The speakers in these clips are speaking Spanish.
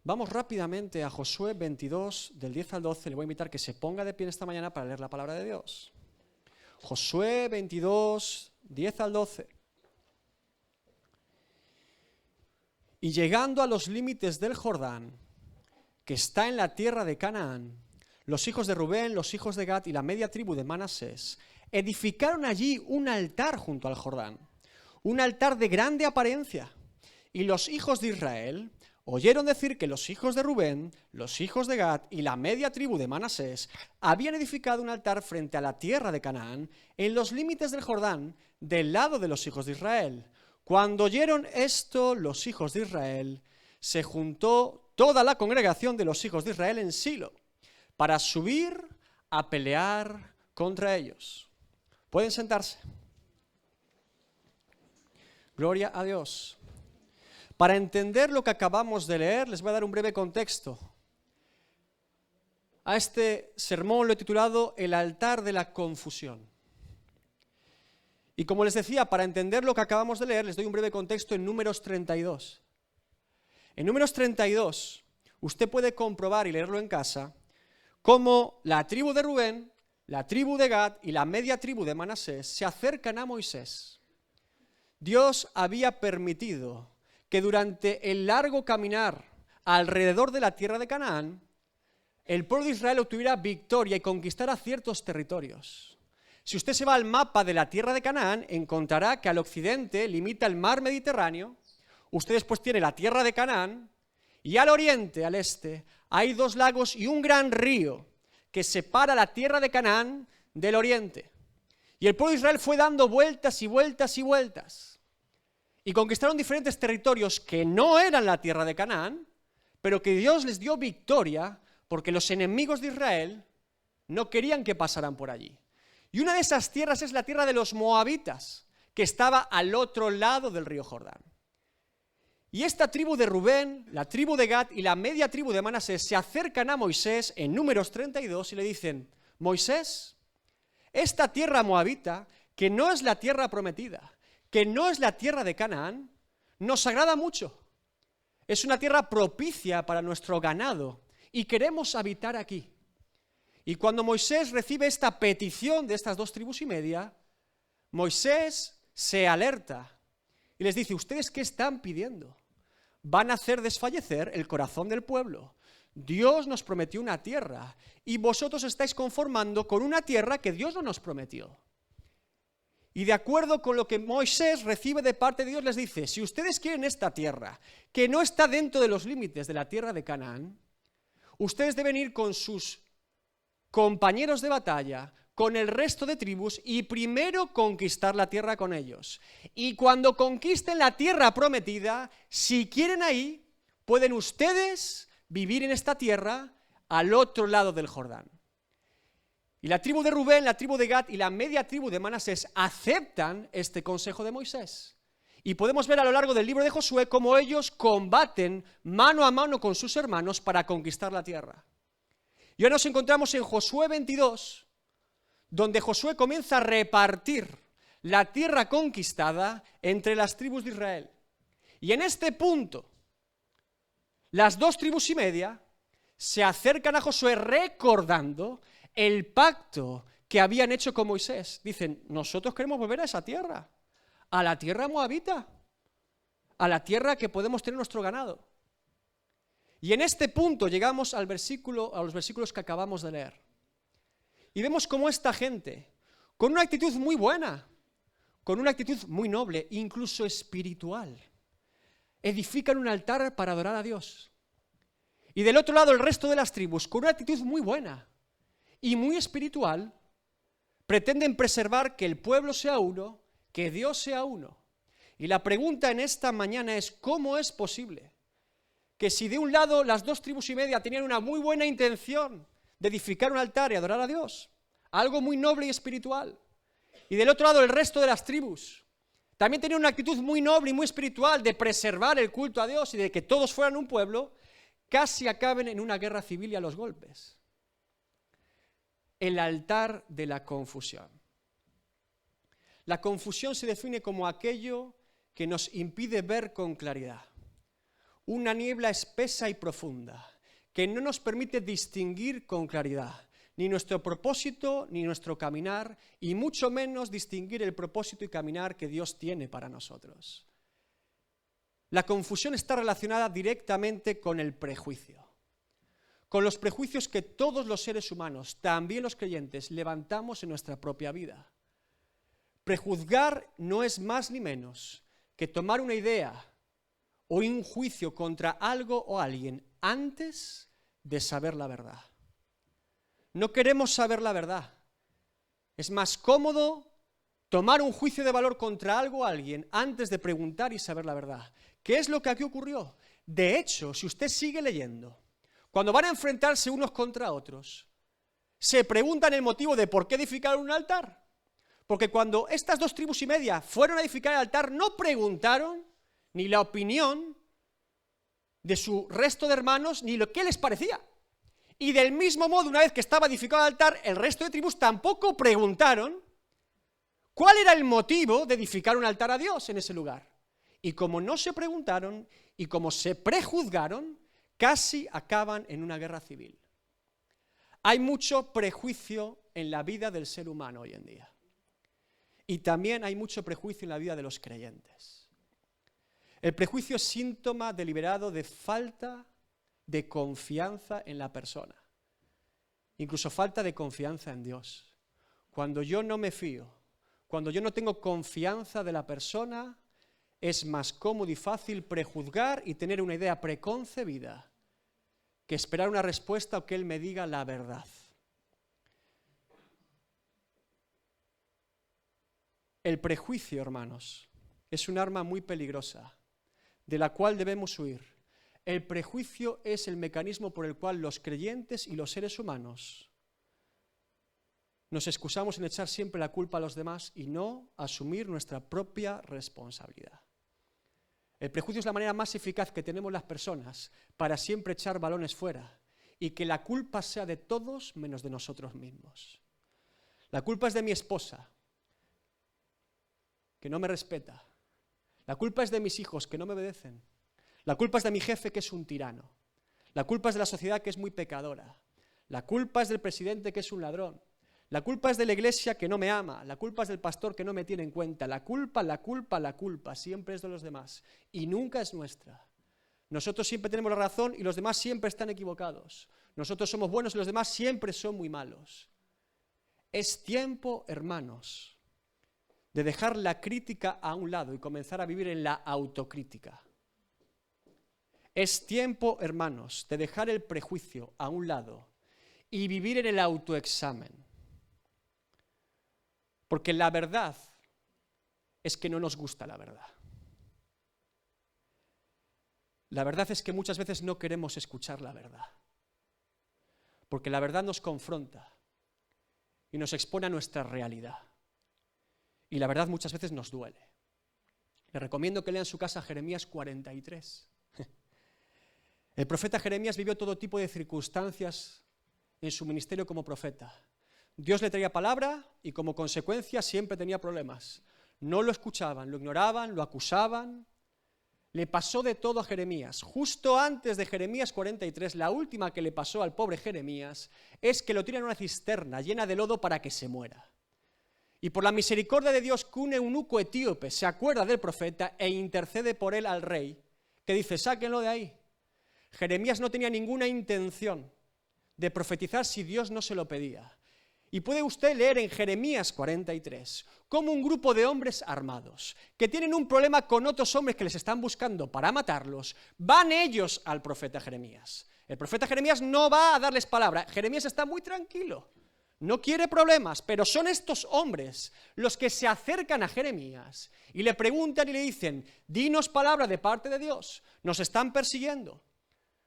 Vamos rápidamente a Josué 22, del 10 al 12. Le voy a invitar que se ponga de pie esta mañana para leer la palabra de Dios. Josué 22, 10 al 12. Y llegando a los límites del Jordán, que está en la tierra de Canaán, los hijos de Rubén, los hijos de Gad y la media tribu de Manasés edificaron allí un altar junto al Jordán, un altar de grande apariencia. Y los hijos de Israel oyeron decir que los hijos de Rubén, los hijos de Gad y la media tribu de Manasés habían edificado un altar frente a la tierra de Canaán, en los límites del Jordán, del lado de los hijos de Israel. Cuando oyeron esto los hijos de Israel, se juntó toda la congregación de los hijos de Israel en Silo para subir a pelear contra ellos. ¿Pueden sentarse? Gloria a Dios. Para entender lo que acabamos de leer, les voy a dar un breve contexto. A este sermón lo he titulado El altar de la confusión. Y como les decía, para entender lo que acabamos de leer, les doy un breve contexto en Números 32. En Números 32, usted puede comprobar y leerlo en casa, cómo la tribu de Rubén, la tribu de Gad y la media tribu de Manasés se acercan a Moisés. Dios había permitido que durante el largo caminar alrededor de la tierra de Canaán, el pueblo de Israel obtuviera victoria y conquistara ciertos territorios. Si usted se va al mapa de la tierra de Canaán, encontrará que al occidente limita el mar Mediterráneo, usted después tiene la tierra de Canaán, y al oriente, al este, hay dos lagos y un gran río que separa la tierra de Canaán del oriente. Y el pueblo de Israel fue dando vueltas y vueltas y vueltas. Y conquistaron diferentes territorios que no eran la tierra de Canaán, pero que Dios les dio victoria porque los enemigos de Israel no querían que pasaran por allí. Y una de esas tierras es la tierra de los moabitas, que estaba al otro lado del río Jordán. Y esta tribu de Rubén, la tribu de Gad y la media tribu de Manasés se acercan a Moisés en Números 32 y le dicen: Moisés, esta tierra moabita, que no es la tierra prometida, que no es la tierra de Canaán, nos agrada mucho. Es una tierra propicia para nuestro ganado y queremos habitar aquí. Y cuando Moisés recibe esta petición de estas dos tribus y media, Moisés se alerta y les dice: ¿ustedes qué están pidiendo? Van a hacer desfallecer el corazón del pueblo. Dios nos prometió una tierra y vosotros estáis conformando con una tierra que Dios no nos prometió. Y de acuerdo con lo que Moisés recibe de parte de Dios, les dice: si ustedes quieren esta tierra, que no está dentro de los límites de la tierra de Canaán, ustedes deben ir con sus compañeros de batalla, con el resto de tribus, y primero conquistar la tierra con ellos. Y cuando conquisten la tierra prometida, si quieren ahí, pueden ustedes vivir en esta tierra al otro lado del Jordán. Y la tribu de Rubén, la tribu de Gad y la media tribu de Manasés aceptan este consejo de Moisés. Y podemos ver a lo largo del libro de Josué cómo ellos combaten mano a mano con sus hermanos para conquistar la tierra. Y ahora nos encontramos en Josué 22, donde Josué comienza a repartir la tierra conquistada entre las tribus de Israel. Y en este punto, las dos tribus y media se acercan a Josué recordando el pacto que habían hecho con Moisés. Dicen: nosotros queremos volver a esa tierra, a la tierra moabita, a la tierra que podemos tener nuestro ganado. Y en este punto llegamos a los versículos que acabamos de leer. Y vemos cómo esta gente, con una actitud muy buena, con una actitud muy noble, incluso espiritual, edifican un altar para adorar a Dios. Y del otro lado el resto de las tribus, con una actitud muy buena y muy espiritual, pretenden preservar que el pueblo sea uno, que Dios sea uno. Y la pregunta en esta mañana es: ¿cómo es posible que si de un lado las dos tribus y media tenían una muy buena intención de edificar un altar y adorar a Dios, algo muy noble y espiritual, y del otro lado el resto de las tribus también tenían una actitud muy noble y muy espiritual de preservar el culto a Dios y de que todos fueran un pueblo, casi acaben en una guerra civil y a los golpes? El altar de la confusión. La confusión se define como aquello que nos impide ver con claridad. una niebla espesa y profunda que no nos permite distinguir con claridad ni nuestro propósito ni nuestro caminar, y mucho menos distinguir el propósito y caminar que Dios tiene para nosotros. La confusión está relacionada directamente con el prejuicio, con los prejuicios que todos los seres humanos, también los creyentes, levantamos en nuestra propia vida. Prejuzgar no es más ni menos que tomar una idea o un juicio contra algo o alguien antes de saber la verdad. No queremos saber la verdad. Es más cómodo tomar un juicio de valor contra algo o alguien antes de preguntar y saber la verdad. ¿Qué es lo que aquí ocurrió? De hecho, si usted sigue leyendo, cuando van a enfrentarse unos contra otros, se preguntan el motivo de por qué edificaron un altar. Porque cuando estas 2 tribus y media fueron a edificar el altar, no preguntaron ni la opinión de su resto de hermanos, ni lo que les parecía. Y del mismo modo, una vez que estaba edificado el altar, el resto de tribus tampoco preguntaron cuál era el motivo de edificar un altar a Dios en ese lugar. Y como no se preguntaron y como se prejuzgaron, casi acaban en una guerra civil. Hay mucho prejuicio en la vida del ser humano hoy en día. Y también hay mucho prejuicio en la vida de los creyentes. El prejuicio es síntoma deliberado de falta de confianza en la persona. Incluso falta de confianza en Dios. Cuando yo no me fío, cuando yo no tengo confianza de la persona, es más cómodo y fácil prejuzgar y tener una idea preconcebida que esperar una respuesta o que él me diga la verdad. El prejuicio, hermanos, es un arma muy peligrosa, de la cual debemos huir. El prejuicio es el mecanismo por el cual los creyentes y los seres humanos nos excusamos en echar siempre la culpa a los demás y no asumir nuestra propia responsabilidad. El prejuicio es la manera más eficaz que tenemos las personas para siempre echar balones fuera y que la culpa sea de todos menos de nosotros mismos. La culpa es de mi esposa, que no me respeta. La culpa es de mis hijos, que no me obedecen. La culpa es de mi jefe, que es un tirano. La culpa es de la sociedad, que es muy pecadora. La culpa es del presidente, que es un ladrón. La culpa es de la iglesia, que no me ama. La culpa es del pastor, que no me tiene en cuenta. La culpa siempre es de los demás y nunca es nuestra. Nosotros siempre tenemos la razón y los demás siempre están equivocados. Nosotros somos buenos y los demás siempre son muy malos. Es tiempo, hermanos, de dejar la crítica a un lado y comenzar a vivir en la autocrítica. Es tiempo, hermanos, de dejar el prejuicio a un lado y vivir en el autoexamen. Porque la verdad es que no nos gusta la verdad. La verdad es que muchas veces no queremos escuchar la verdad. Porque la verdad nos confronta y nos expone a nuestra realidad. Y la verdad muchas veces nos duele. Les recomiendo que lean en su casa Jeremías 43. El profeta Jeremías vivió todo tipo de circunstancias en su ministerio como profeta. Dios le traía palabra y como consecuencia siempre tenía problemas. No lo escuchaban, lo ignoraban, lo acusaban. Le pasó de todo a Jeremías. Justo antes de Jeremías 43, la última que le pasó al pobre Jeremías es que lo tiran en una cisterna llena de lodo para que se muera. Y por la misericordia de Dios, que un eunuco etíope se acuerda del profeta e intercede por él al rey, que dice, sáquenlo de ahí. Jeremías no tenía ninguna intención de profetizar si Dios no se lo pedía. Y puede usted leer en Jeremías 43 cómo un grupo de hombres armados que tienen un problema con otros hombres que les están buscando para matarlos, van ellos al profeta Jeremías. El profeta Jeremías no va a darles palabra. Jeremías está muy tranquilo, no quiere problemas, pero son estos hombres los que se acercan a Jeremías y le preguntan y le dicen, dinos palabra de parte de Dios, nos están persiguiendo.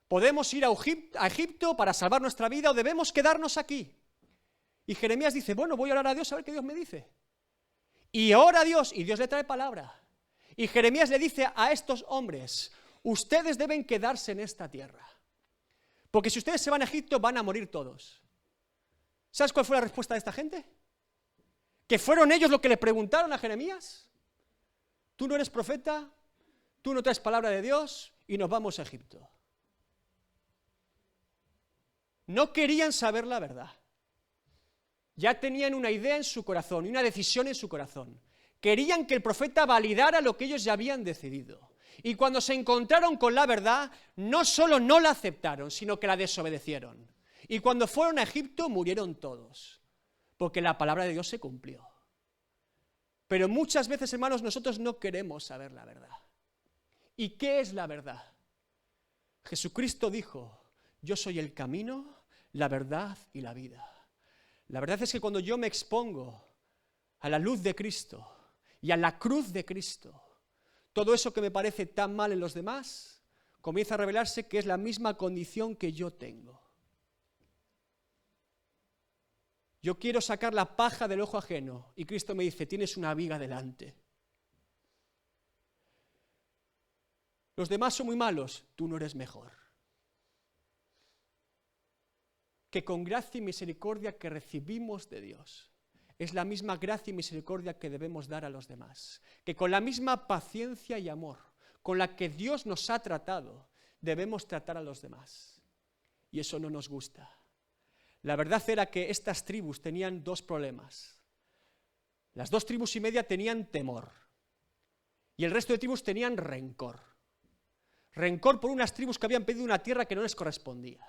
¿Podemos ir a Egipto para salvar nuestra vida o debemos quedarnos aquí? Y Jeremías dice, bueno, voy a orar a Dios a ver qué Dios me dice. Y ora a Dios y Dios le trae palabra. Y Jeremías le dice a estos hombres, ustedes deben quedarse en esta tierra. Porque si ustedes se van a Egipto van a morir todos. ¿Sabes cuál fue la respuesta de esta gente? Que fueron ellos los que le preguntaron a Jeremías. Tú no eres profeta, tú no traes palabra de Dios y nos vamos a Egipto. No querían saber la verdad. Ya tenían una idea en su corazón y una decisión en su corazón. Querían que el profeta validara lo que ellos ya habían decidido. Y cuando se encontraron con la verdad, no solo no la aceptaron, sino que la desobedecieron. Y cuando fueron a Egipto, murieron todos, porque la palabra de Dios se cumplió. Pero muchas veces, hermanos, nosotros no queremos saber la verdad. ¿Y qué es la verdad? Jesucristo dijo: yo soy el camino, la verdad y la vida. La verdad es que cuando yo me expongo a la luz de Cristo y a la cruz de Cristo, todo eso que me parece tan mal en los demás comienza a revelarse que es la misma condición que yo tengo. Yo quiero sacar la paja del ojo ajeno y Cristo me dice: tienes una viga delante. Los demás son muy malos, tú no eres mejor. Que con gracia y misericordia que recibimos de Dios, es la misma gracia y misericordia que debemos dar a los demás. Que con la misma paciencia y amor con la que Dios nos ha tratado, debemos tratar a los demás. Y eso no nos gusta. La verdad era que estas tribus tenían dos problemas. Las 2 tribus y media tenían temor. Y el resto de tribus tenían rencor. Rencor por unas tribus que habían pedido una tierra que no les correspondía.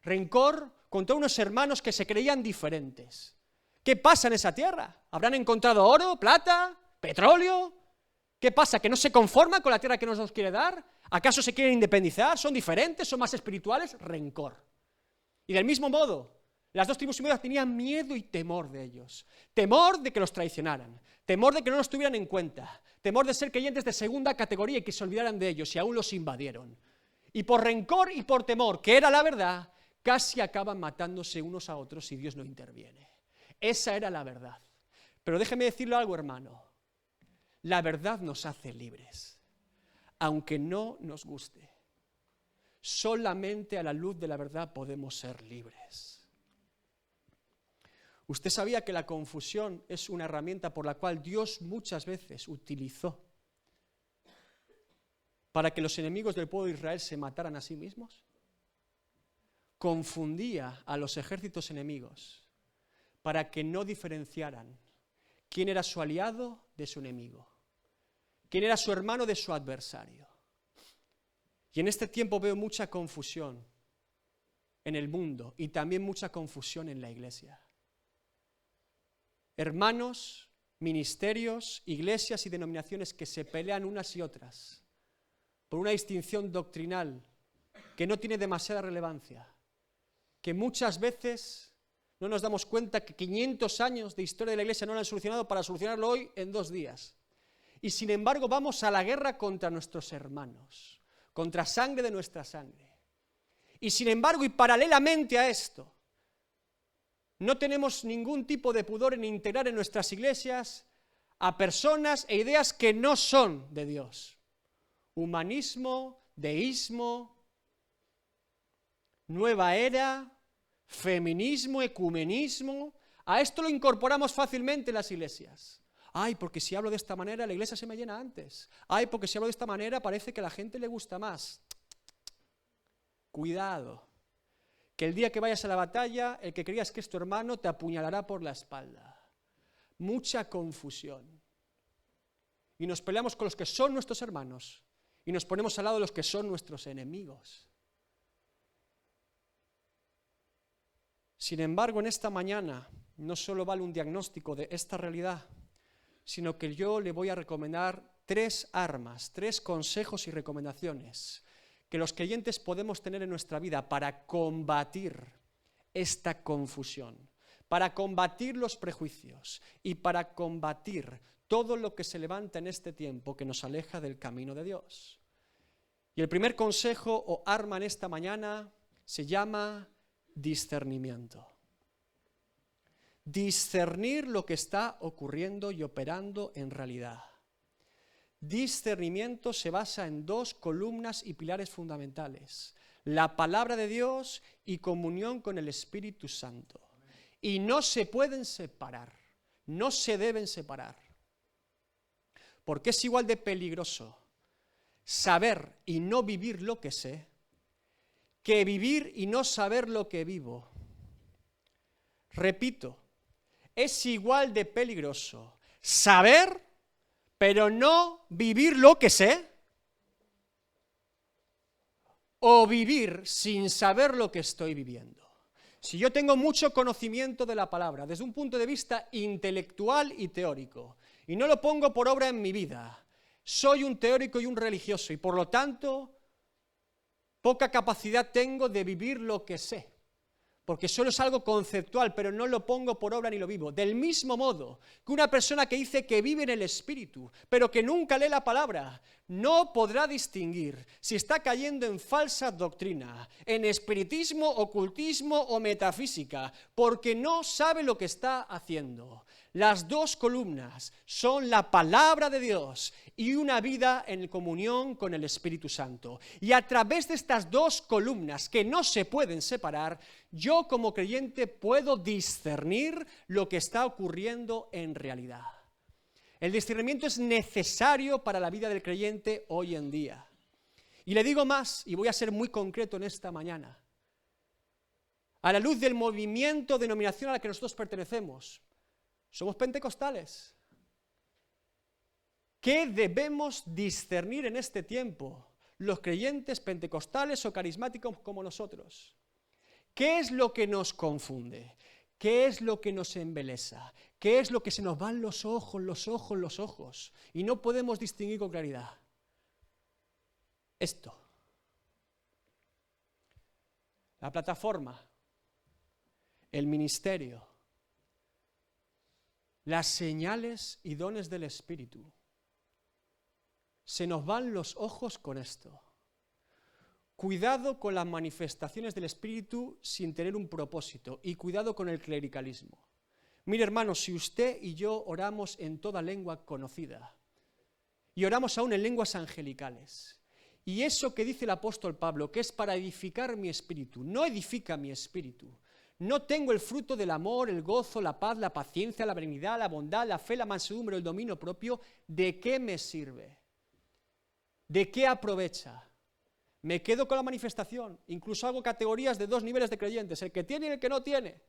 Rencor contra unos hermanos que se creían diferentes. ¿Qué pasa en esa tierra? ¿Habrán encontrado oro, plata, petróleo? ¿Qué pasa? ¿Que no se conforman con la tierra que nos quiere dar? ¿Acaso se quieren independizar? ¿Son diferentes? ¿Son más espirituales? Rencor. Y del mismo modo, las 2 tribus y media tenían miedo y temor de ellos. Temor de que los traicionaran. Temor de que no los tuvieran en cuenta. Temor de ser creyentes de segunda categoría y que se olvidaran de ellos y aún los invadieron. Y por rencor y por temor, que era la verdad, casi acaban matándose unos a otros si Dios no interviene. Esa era la verdad. Pero déjeme decirle algo, hermano. La verdad nos hace libres, aunque no nos guste. Solamente a la luz de la verdad podemos ser libres. ¿Usted sabía que la confusión es una herramienta por la cual Dios muchas veces utilizó para que los enemigos del pueblo de Israel se mataran a sí mismos? Confundía a los ejércitos enemigos para que no diferenciaran quién era su aliado de su enemigo, quién era su hermano de su adversario. Y en este tiempo veo mucha confusión en el mundo y también mucha confusión en la iglesia. Hermanos, ministerios, iglesias y denominaciones que se pelean unas y otras por una distinción doctrinal que no tiene demasiada relevancia, que muchas veces no nos damos cuenta que 500 años de historia de la iglesia no lo han solucionado para solucionarlo hoy en 2 días. Y sin embargo vamos a la guerra contra nuestros hermanos, contra sangre de nuestra sangre. Y sin embargo, y paralelamente a esto, no tenemos ningún tipo de pudor en integrar en nuestras iglesias a personas e ideas que no son de Dios. Humanismo, deísmo, nueva era, feminismo, ecumenismo. A esto lo incorporamos fácilmente en las iglesias. Ay, porque si hablo de esta manera la iglesia se me llena antes. Ay, porque si hablo de esta manera parece que a la gente le gusta más. Cuidado, que el día que vayas a la batalla, el que creas que es tu hermano te apuñalará por la espalda. Mucha confusión. Y nos peleamos con los que son nuestros hermanos y nos ponemos al lado de los que son nuestros enemigos. Sin embargo, en esta mañana no solo vale un diagnóstico de esta realidad, sino que yo le voy a recomendar 3 armas, 3 consejos y recomendaciones que los creyentes podemos tener en nuestra vida para combatir esta confusión, para combatir los prejuicios y para combatir todo lo que se levanta en este tiempo que nos aleja del camino de Dios. Y el primer consejo o arma en esta mañana se llama discernimiento. Discernir lo que está ocurriendo y operando en realidad. Discernimiento se basa en 2 columnas y pilares fundamentales: la palabra de Dios y comunión con el Espíritu Santo. Y no se pueden separar, no se deben separar. Porque es igual de peligroso saber y no vivir lo que sé, que vivir y no saber lo que vivo. Repito, es igual de peligroso saber, pero no vivir lo que sé, o vivir sin saber lo que estoy viviendo. Si yo tengo mucho conocimiento de la palabra, desde un punto de vista intelectual y teórico, y no lo pongo por obra en mi vida, soy un teórico y un religioso, y por lo tanto, poca capacidad tengo de vivir lo que sé, porque solo es algo conceptual, pero no lo pongo por obra ni lo vivo. Del mismo modo que una persona que dice que vive en el Espíritu, pero que nunca lee la palabra, no podrá distinguir si está cayendo en falsa doctrina, en espiritismo, ocultismo o metafísica, porque no sabe lo que está haciendo. Las dos columnas son la palabra de Dios y una vida en comunión con el Espíritu Santo. Y a través de estas dos columnas que no se pueden separar, yo como creyente puedo discernir lo que está ocurriendo en realidad. El discernimiento es necesario para la vida del creyente hoy en día. Y le digo más, y voy a ser muy concreto en esta mañana. A la luz del movimiento, denominación a la que nosotros pertenecemos, somos pentecostales. ¿Qué debemos discernir en este tiempo los creyentes pentecostales o carismáticos como nosotros? ¿Qué es lo que nos confunde? ¿Qué es lo que nos embelesa? ¿Qué es lo que se nos van los ojos, los ojos, los ojos? Y no podemos distinguir con claridad. Esto. La plataforma, el ministerio, las señales y dones del Espíritu. Se nos van los ojos con esto. Cuidado con las manifestaciones del Espíritu sin tener un propósito y cuidado con el clericalismo. Mire, hermanos, si usted y yo oramos en toda lengua conocida y oramos aún en lenguas angelicales, y eso que dice el apóstol Pablo, que es para edificar mi espíritu, no edifica mi espíritu. No tengo el fruto del amor, el gozo, la paz, la paciencia, la benignidad, la bondad, la fe, la mansedumbre, el dominio propio. ¿De qué me sirve? ¿De qué aprovecha? Me quedo con la manifestación, incluso hago categorías de dos niveles de creyentes, el que tiene y el que no tiene.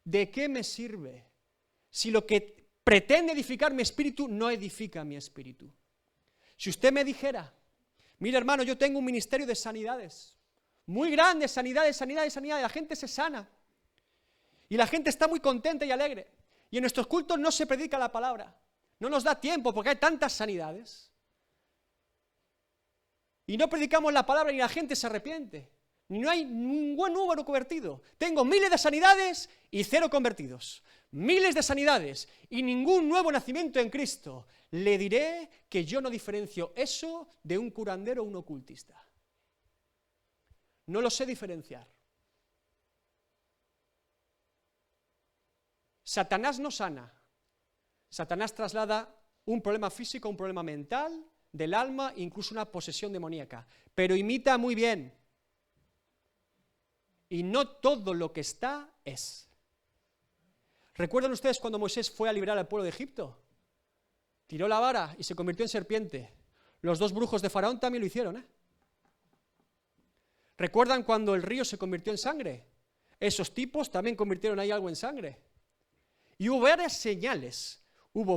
¿De qué me sirve? Si lo que pretende edificar mi espíritu no edifica mi espíritu. Si usted me dijera, mira hermano, yo tengo un ministerio de sanidades, muy grande, sanidades, la gente se sana. Y la gente está muy contenta y alegre. Y en nuestros cultos no se predica la palabra. No nos da tiempo porque hay tantas sanidades. Y no predicamos la palabra y la gente se arrepiente. No hay ningún número convertido. Tengo miles de sanidades y 0 convertidos. Miles de sanidades y ningún nuevo nacimiento en Cristo. Le diré que yo no diferencio eso de un curandero o un ocultista. No lo sé diferenciar. Satanás no sana. Satanás traslada un problema físico a un problema mental, del alma, incluso una posesión demoníaca. Pero imita muy bien. Y no todo lo que está es. ¿Recuerdan ustedes cuando Moisés fue a liberar al pueblo de Egipto? Tiró la vara y se convirtió en serpiente. Los 2 brujos de Faraón también lo hicieron, ¿Recuerdan cuando el río se convirtió en sangre? Esos tipos también convirtieron ahí algo en sangre. Y hubo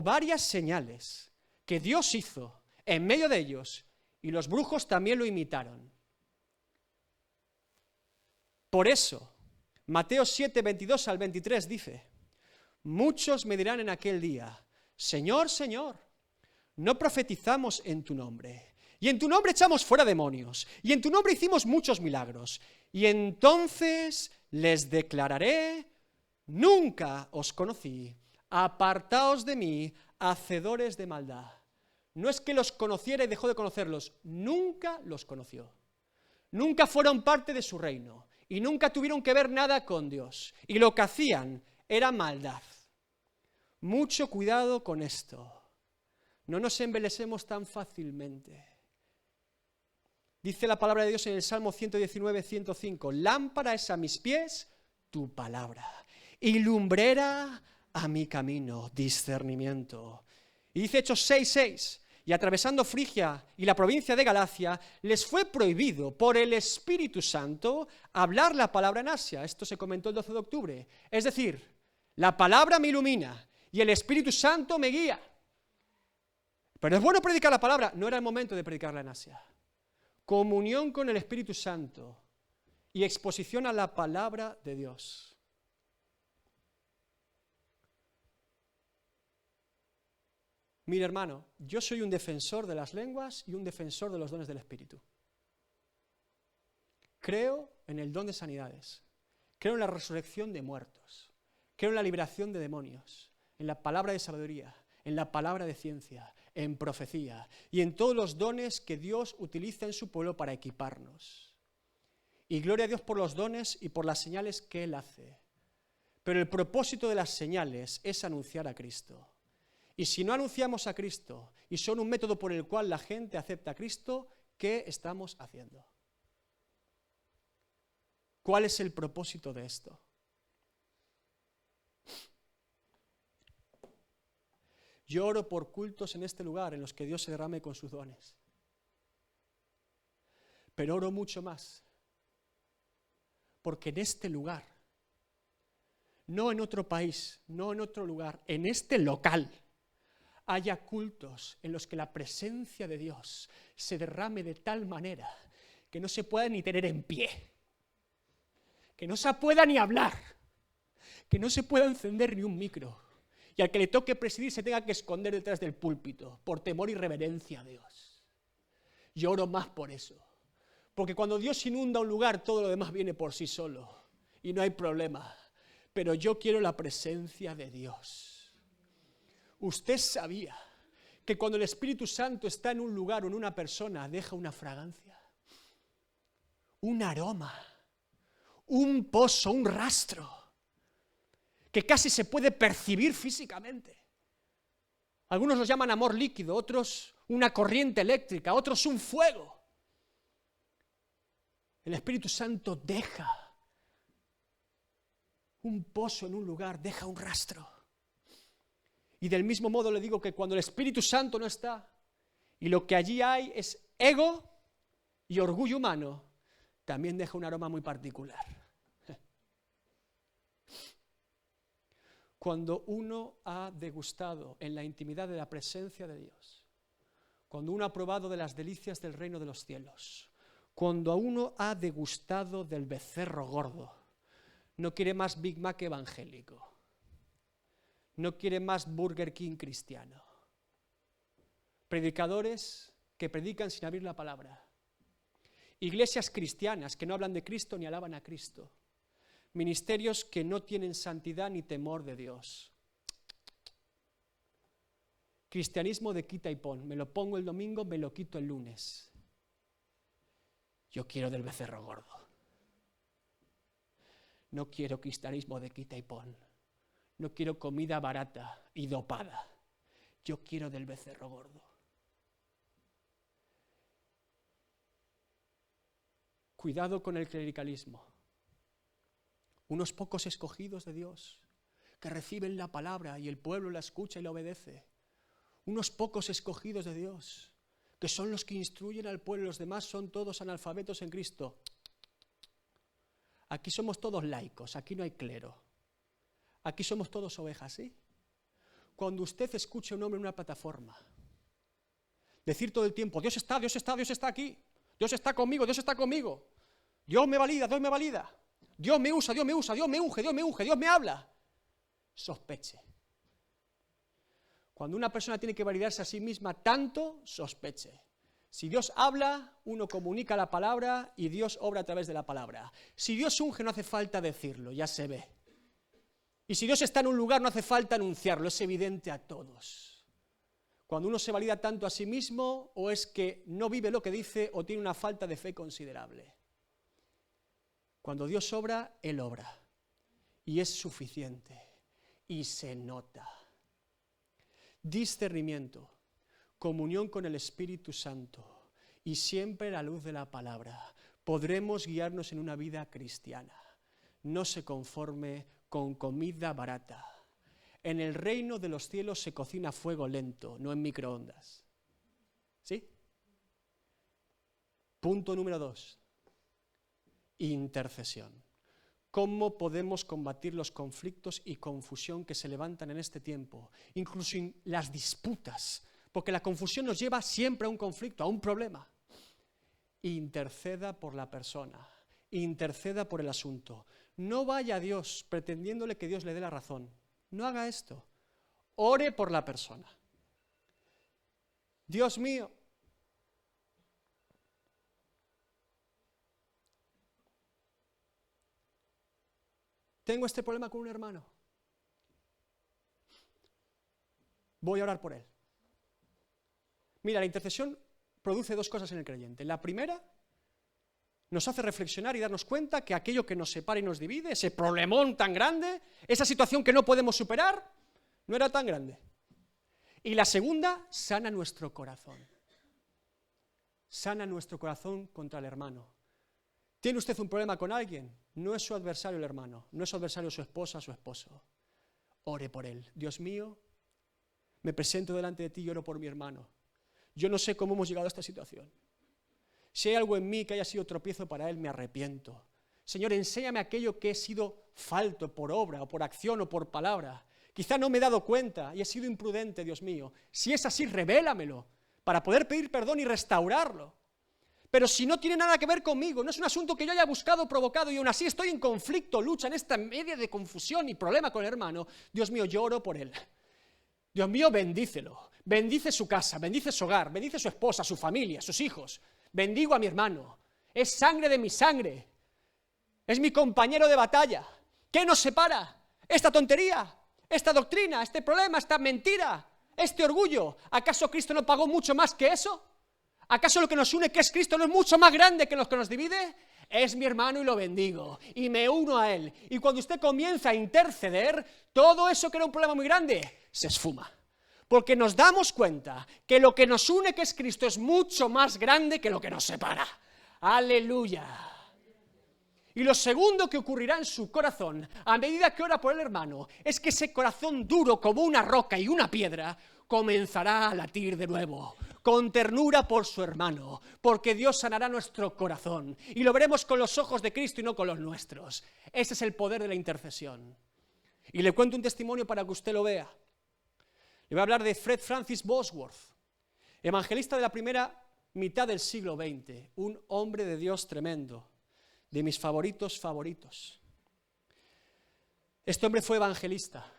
varias señales que Dios hizo en medio de ellos y los brujos también lo imitaron. Por eso, Mateo 7, 22 al 23 dice, muchos me dirán en aquel día, Señor, Señor, ¿no profetizamos en tu nombre? Y en tu nombre echamos fuera demonios, y en tu nombre hicimos muchos milagros. Y entonces les declararé, nunca os conocí, apartaos de mí, hacedores de maldad. No es que los conociera y dejó de conocerlos, nunca los conoció. Nunca fueron parte de su reino y nunca tuvieron que ver nada con Dios. Y lo que hacían era maldad. Mucho cuidado con esto. No nos embelesemos tan fácilmente. Dice la palabra de Dios en el Salmo 119, 105, lámpara es a mis pies tu palabra y lumbrera a mi camino, discernimiento. Y dice Hechos 6:6, y atravesando Frigia y la provincia de Galacia, les fue prohibido por el Espíritu Santo hablar la palabra en Asia. Esto se comentó el 12 de octubre. Es decir, la palabra me ilumina y el Espíritu Santo me guía. Pero es bueno predicar la palabra. No era el momento de predicarla en Asia. Comunión con el Espíritu Santo y exposición a la palabra de Dios. Mira, hermano, yo soy un defensor de las lenguas y un defensor de los dones del Espíritu. Creo en el don de sanidades, creo en la resurrección de muertos, creo en la liberación de demonios, en la palabra de sabiduría, en la palabra de ciencia, en profecía y en todos los dones que Dios utiliza en su pueblo para equiparnos. Y gloria a Dios por los dones y por las señales que Él hace. Pero el propósito de las señales es anunciar a Cristo. Y si no anunciamos a Cristo y son un método por el cual la gente acepta a Cristo, ¿qué estamos haciendo? ¿Cuál es el propósito de esto? Yo oro por cultos en este lugar en los que Dios se derrame con sus dones. Pero oro mucho más, porque en este lugar, no en otro país, no en otro lugar, en este local, haya cultos en los que la presencia de Dios se derrame de tal manera que no se pueda ni tener en pie, que no se pueda ni hablar, que no se pueda encender ni un micro, y al que le toque presidir se tenga que esconder detrás del púlpito por temor y reverencia a Dios. Yo oro más por eso, porque cuando Dios inunda un lugar todo lo demás viene por sí solo y no hay problema, pero yo quiero la presencia de Dios. Usted sabía que cuando el Espíritu Santo está en un lugar o en una persona deja una fragancia, un aroma, un pozo, un rastro, que casi se puede percibir físicamente. Algunos lo llaman amor líquido, otros una corriente eléctrica, otros un fuego. El Espíritu Santo deja un pozo en un lugar, deja un rastro. Y del mismo modo le digo que cuando el Espíritu Santo no está y lo que allí hay es ego y orgullo humano, también deja un aroma muy particular. Cuando uno ha degustado en la intimidad de la presencia de Dios, cuando uno ha probado de las delicias del reino de los cielos, cuando uno ha degustado del becerro gordo, no quiere más Big Mac evangélico. No quiere más Burger King cristiano. Predicadores que predican sin abrir la palabra. Iglesias cristianas que no hablan de Cristo ni alaban a Cristo. Ministerios que no tienen santidad ni temor de Dios. Cristianismo de quita y pon. Me lo pongo el domingo, me lo quito el lunes. Yo quiero del becerro gordo. No quiero cristianismo de quita y pon. No quiero comida barata y dopada. Yo quiero del becerro gordo. Cuidado con el clericalismo. Unos pocos escogidos de Dios que reciben la palabra y el pueblo la escucha y la obedece. Unos pocos escogidos de Dios que son los que instruyen al pueblo y los demás son todos analfabetos en Cristo. Aquí somos todos laicos, aquí no hay clero. Aquí somos todos ovejas, ¿sí? Cuando usted escuche a un hombre en una plataforma decir todo el tiempo, Dios está, Dios está, Dios está aquí, Dios está conmigo, Dios está conmigo, Dios me valida, Dios me valida, Dios me usa, Dios me usa, Dios me unge, Dios me unge, Dios me habla, sospeche. Cuando una persona tiene que validarse a sí misma tanto, sospeche. Si Dios habla, uno comunica la palabra y Dios obra a través de la palabra. Si Dios unge, no hace falta decirlo, ya se ve. Y si Dios está en un lugar, no hace falta anunciarlo, es evidente a todos. Cuando uno se valida tanto a sí mismo, o es que no vive lo que dice, o tiene una falta de fe considerable. Cuando Dios obra, Él obra. Y es suficiente. Y se nota. Discernimiento, comunión con el Espíritu Santo, y siempre la luz de la palabra. Podremos guiarnos en una vida cristiana. No se conforme con comida barata. En el reino de los cielos se cocina a fuego lento, no en microondas. ¿Sí? Punto número 2. Intercesión. ¿Cómo podemos combatir los conflictos y confusión que se levantan en este tiempo? Incluso las disputas, porque la confusión nos lleva siempre a un conflicto, a un problema. Interceda por la persona, interceda por el asunto. No vaya a Dios pretendiéndole que Dios le dé la razón. No haga esto. Ore por la persona. Dios mío, tengo este problema con un hermano. Voy a orar por él. Mira, la intercesión produce 2 cosas en el creyente. La primera, nos hace reflexionar y darnos cuenta que aquello que nos separa y nos divide, ese problemón tan grande, esa situación que no podemos superar, no era tan grande. Y la segunda, sana nuestro corazón. Sana nuestro corazón contra el hermano. ¿Tiene usted un problema con alguien? No es su adversario el hermano, no es su adversario su esposa, su esposo. Ore por él. Dios mío, me presento delante de ti y oro por mi hermano. Yo no sé cómo hemos llegado a esta situación. Si hay algo en mí que haya sido tropiezo para él, me arrepiento. Señor, enséñame aquello que he sido falto por obra o por acción o por palabra. Quizá no me he dado cuenta y he sido imprudente, Dios mío. Si es así, revélamelo para poder pedir perdón y restaurarlo. Pero si no tiene nada que ver conmigo, no es un asunto que yo haya buscado o provocado y aún así estoy en conflicto, lucha en esta media de confusión y problema con el hermano, Dios mío, yo oro por él. Dios mío, bendícelo. Bendice su casa, bendice su hogar, bendice su esposa, su familia, sus hijos. Bendigo a mi hermano. Es sangre de mi sangre. Es mi compañero de batalla. ¿Qué nos separa? Esta tontería, esta doctrina, este problema, esta mentira, este orgullo. ¿Acaso Cristo no pagó mucho más que eso? ¿Acaso lo que nos une, que es Cristo, no es mucho más grande que lo que nos divide? Es mi hermano y lo bendigo, y me uno a él. Y cuando usted comienza a interceder, todo eso que era un problema muy grande, se esfuma. Porque nos damos cuenta que lo que nos une, que es Cristo, es mucho más grande que lo que nos separa. ¡Aleluya! Y lo segundo que ocurrirá en su corazón, a medida que ora por el hermano, es que ese corazón duro como una roca y una piedra, comenzará a latir de nuevo, con ternura por su hermano, porque Dios sanará nuestro corazón, y lo veremos con los ojos de Cristo y no con los nuestros. Ese es el poder de la intercesión. Y le cuento un testimonio para que usted lo vea. Le voy a hablar de Fred Francis Bosworth, evangelista de la primera mitad del siglo XX, un hombre de Dios tremendo, de mis favoritos. Este hombre fue evangelista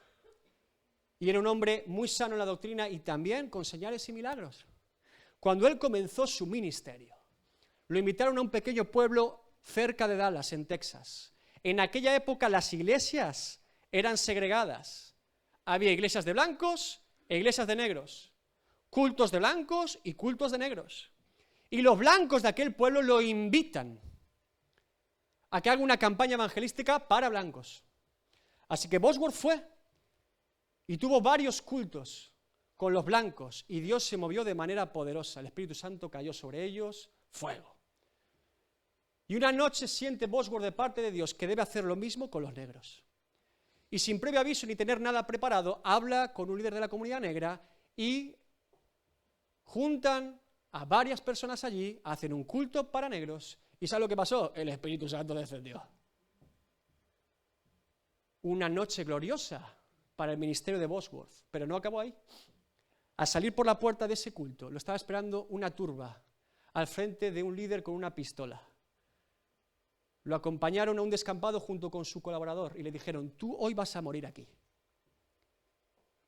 y era un hombre muy sano en la doctrina y también con señales y milagros. Cuando él comenzó su ministerio, lo invitaron a un pequeño pueblo cerca de Dallas, en Texas. En aquella época las iglesias eran segregadas. Había iglesias de blancos e iglesias de negros, cultos de blancos y cultos de negros. Y los blancos de aquel pueblo lo invitan a que haga una campaña evangelística para blancos. Así que Bosworth fue y tuvo varios cultos con los blancos y Dios se movió de manera poderosa. El Espíritu Santo cayó sobre ellos, fuego. Y una noche siente Bosworth de parte de Dios que debe hacer lo mismo con los negros. Y sin previo aviso ni tener nada preparado, habla con un líder de la comunidad negra y juntan a varias personas allí, hacen un culto para negros. ¿Y sabe lo que pasó? El Espíritu Santo descendió. Una noche gloriosa para el ministerio de Bosworth, pero no acabó ahí. Al salir por la puerta de ese culto, lo estaba esperando una turba al frente de un líder con una pistola. Lo acompañaron a un descampado junto con su colaborador y le dijeron: tú hoy vas a morir aquí,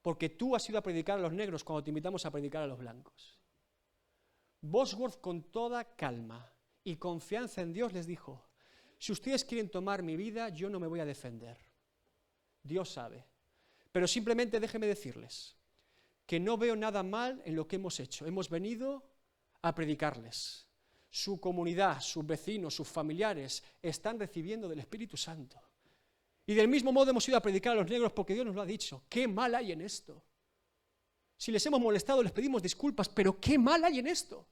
porque tú has ido a predicar a los negros cuando te invitamos a predicar a los blancos. Bosworth, con toda calma y confianza en Dios, les dijo: si ustedes quieren tomar mi vida, yo no me voy a defender. Dios sabe. Pero simplemente déjenme decirles que no veo nada mal en lo que hemos hecho. Hemos venido a predicarles. Su comunidad, sus vecinos, sus familiares están recibiendo del Espíritu Santo. Y del mismo modo hemos ido a predicar a los negros porque Dios nos lo ha dicho. ¿Qué mal hay en esto? Si les hemos molestado, les pedimos disculpas, pero ¿qué mal hay en esto?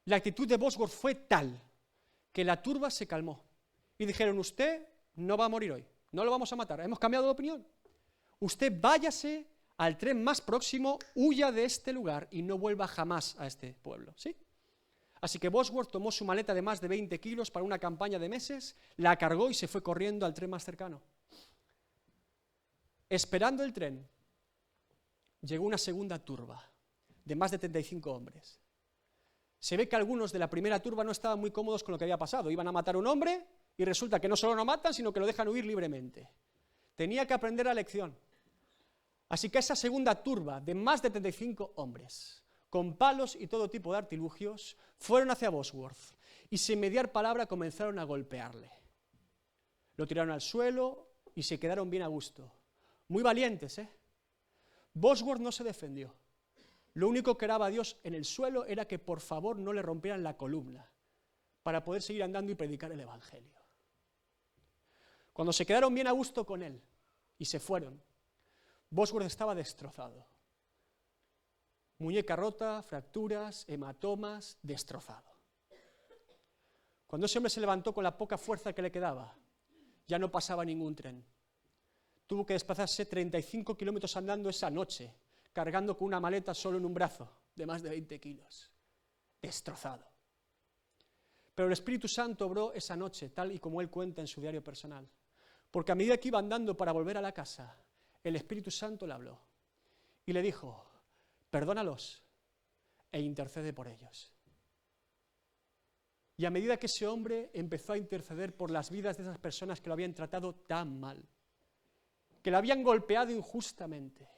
La actitud de Bosworth fue tal que la turba se calmó y dijeron: usted no va a morir hoy, no lo vamos a matar, hemos cambiado de opinión. Usted váyase al tren más próximo, huya de este lugar y no vuelva jamás a este pueblo. ¿Sí? Así que Bosworth tomó su maleta de más de 20 kilos para una campaña de meses, la cargó y se fue corriendo al tren más cercano. Esperando el tren, llegó una segunda turba de más de 35 hombres. Se ve que algunos de la primera turba no estaban muy cómodos con lo que había pasado. Iban a matar a un hombre y resulta que no solo lo matan, sino que lo dejan huir libremente. Tenía que aprender la lección. Así que esa segunda turba de más de 35 hombres, con palos y todo tipo de artilugios, fueron hacia Bosworth y sin mediar palabra comenzaron a golpearle. Lo tiraron al suelo y se quedaron bien a gusto. Muy valientes, ¿eh? Bosworth no se defendió. Lo único que oraba a Dios en el suelo era que por favor no le rompieran la columna para poder seguir andando y predicar el Evangelio. Cuando se quedaron bien a gusto con él y se fueron, Bosworth estaba destrozado. Muñeca rota, fracturas, hematomas, destrozado. Cuando ese hombre se levantó con la poca fuerza que le quedaba, ya no pasaba ningún tren. Tuvo que desplazarse 35 kilómetros andando esa noche, cargando con una maleta solo en un brazo, de más de 20 kilos. Destrozado. Pero el Espíritu Santo obró esa noche, tal y como él cuenta en su diario personal. Porque a medida que iba andando para volver a la casa, el Espíritu Santo le habló y le dijo: perdónalos e intercede por ellos. Y a medida que ese hombre empezó a interceder por las vidas de esas personas que lo habían tratado tan mal, que lo habían golpeado injustamente,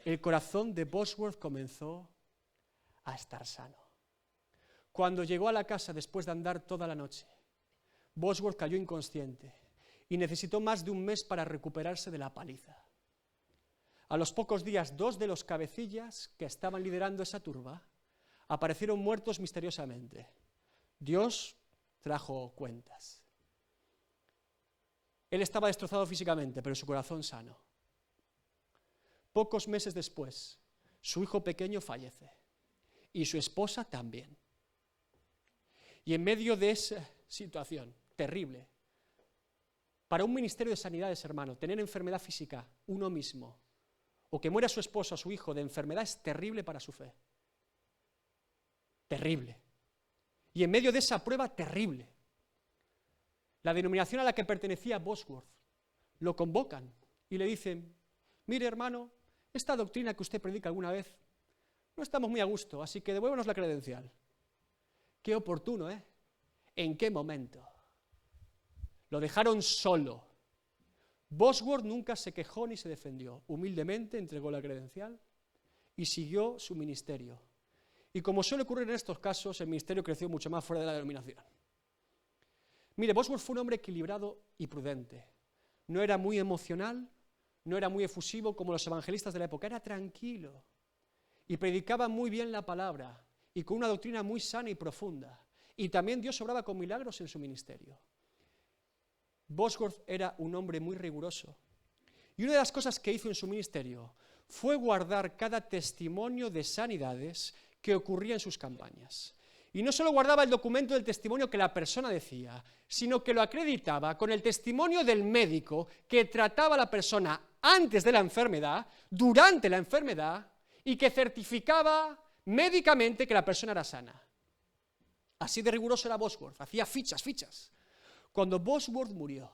el corazón de Bosworth comenzó a estar sano. Cuando llegó a la casa después de andar toda la noche, Bosworth cayó inconsciente y necesitó más de un mes para recuperarse de la paliza. A los pocos días, 2 de los cabecillas que estaban liderando esa turba aparecieron muertos misteriosamente. Dios trajo cuentas. Él estaba destrozado físicamente, pero su corazón sano. Pocos meses después, su hijo pequeño fallece y su esposa también. Y en medio de esa situación terrible, para un ministerio de sanidades, hermano, tener enfermedad física uno mismo, o que muera su esposa o su hijo de enfermedad, es terrible para su fe. Terrible. Y en medio de esa prueba terrible, la denominación a la que pertenecía Bosworth lo convocan y le dicen: mire, hermano, esta doctrina que usted predica alguna vez, no estamos muy a gusto, así que devuélvanos la credencial. Qué oportuno, ¿eh? ¿En qué momento? Lo dejaron solo. Bosworth nunca se quejó ni se defendió. Humildemente entregó la credencial y siguió su ministerio. Y como suele ocurrir en estos casos, el ministerio creció mucho más fuera de la denominación. Mire, Bosworth fue un hombre equilibrado y prudente. No era muy emocional, no era muy efusivo como los evangelistas de la época, era tranquilo. Y predicaba muy bien la palabra y con una doctrina muy sana y profunda. Y también Dios obraba con milagros en su ministerio. Bosworth era un hombre muy riguroso. Y una de las cosas que hizo en su ministerio fue guardar cada testimonio de sanidades que ocurría en sus campañas. Y no solo guardaba el documento del testimonio que la persona decía, sino que lo acreditaba con el testimonio del médico que trataba a la persona antes de la enfermedad, durante la enfermedad, y que certificaba médicamente que la persona era sana. Así de riguroso era Bosworth, hacía fichas. Cuando Bosworth murió